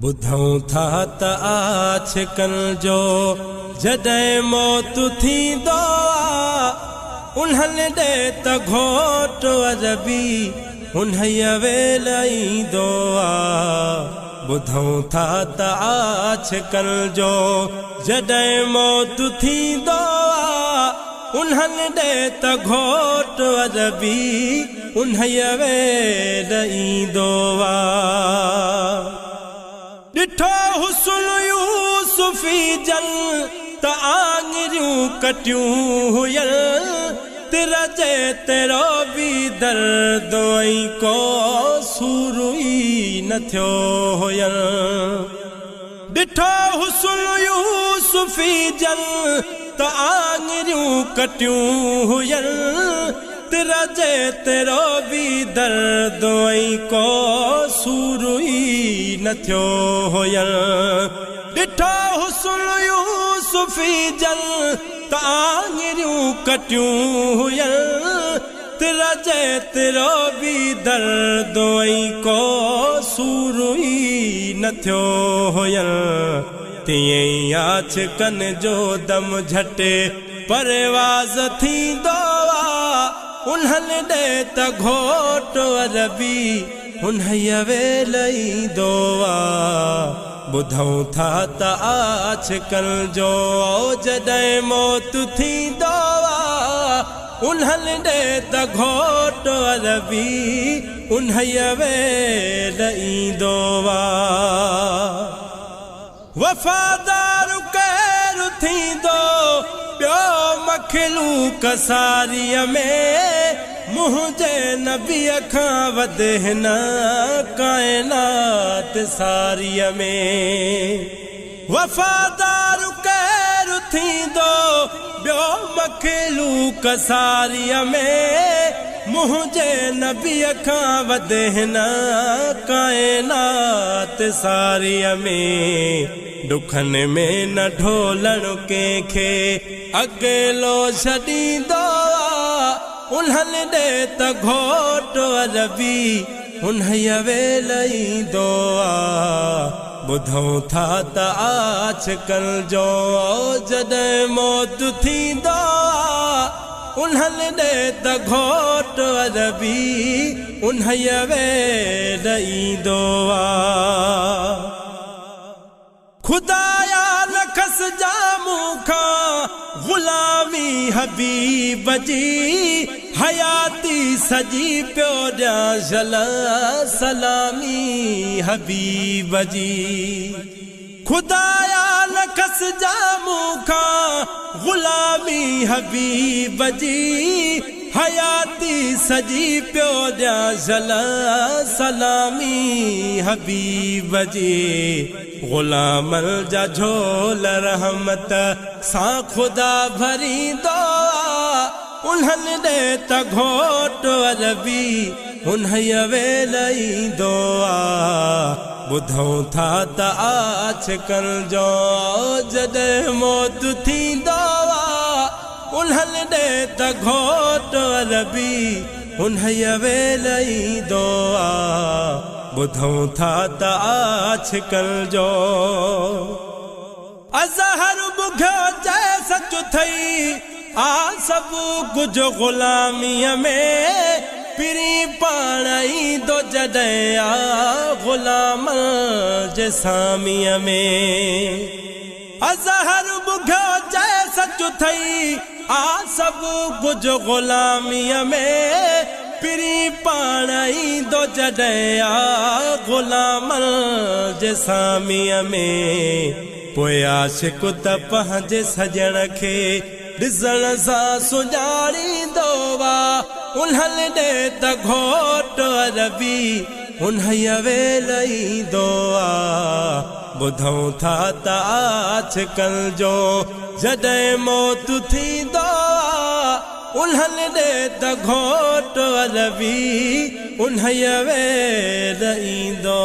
बुधऊं था त आछकन जो जॾहिं मौत थींदो उन्हनि ॾे त घोट अरबी उन्हीअ वेल ईंदो बुधऊं था त आछकन जो जॾहिं मौत थींदो उन्हनि ॾे त घोट अरबी उन्हीअ वेल ईंदो ॾिठो हुस्न यूसुफी जल त आङिरियूं कटियूं हुयल तिरजे तेरो बि दर्द ऐं को सूर ई न थियो हुयल ॾिठो हुस्न यूसुफी जल त आङिरियूं कटियूं हुयल तिरजे तेरो बि दर्द ऐं को सूर ई न थियो हुयल ॾिठो हुस्न यूसुफी जल त आङिरियूं कटियूं हुयल तिरजे तेरो बि दर्द ऐं को सूर ई न थियो हुयल तीअं ई आछकन जो दम झटे परवाज़ थींदो उन्हनि ॾे त घोट अरबी उन्हीअ वेल ईंदो बुधऊं था त आछकन जो जॾहिं मौत थींदो उन्हनि ॾे त घोट अरबी उन्हीअ वेल ईंदो वफ़ादार केरु थींदो ॿियो मखलूक सारीअ में मुंहिंजे नबीअ खां वधे हिन काइनात सारीअ में वफ़ादार केरु थींदो ॿियो मखलूक सारीअ में मुंहिंजे नबीअ खां वधे हिन काइनात सारीअ में दुखनि में न ढोलण कंहिंखे अकेलो छॾींदो उन्हनि ॾे त घोट अरबी उन्हीअ वेल ईंदो बुधऊं था त आछकन जो जॾहिं मौत थींदो उन्हनि ॾे त घोट अरबी उन्हीअ वेल ईंदो खुदाया लखस जामू खां गुलामी हबीब जी हयाती सजी पियो ॾियां सलामी हबीब जी खुदाया लखस जामू खां गुलामी हबीब जी हयाती सजी पियो ॾियां सलामी हबीब जी गुलामन जा झोल रहमत सां खुदा भरींदो उन्हनि ॾे त घोट अरबी उन्हीअ वेल ईंदो बुधऊं था त आछकन जो जॾहिं मौत थींदो उन्हनि ॾे त घोट अरबी उन्हीअ वेल ईंदो बुधऊं था त आछकन जो अज़हर बुघियो चए सच थई सभु कुझु ग़ुलामीअ में पिरी पाण ईंदो जॾहिं ग़ुलाम जे सामीअ में अज़हर बुघियो चए सच थई सभु कुझु ग़ुलामीअ में पिरी पाण ईंदो जॾहिं ग़ुलाम जे सामीअ में पोइ आशिक़ त पंहिंजे सजण खे ॾिसण सां सुञाणींदो उन्हनि ॾे त घोट अरबी उन्हीअ वेल ईंदो बुधऊं था त आछकन जो जॾहिं मौत थींदो उन्हनि ॾे त घोट अरबी उन्हीअ वेल ईंदो।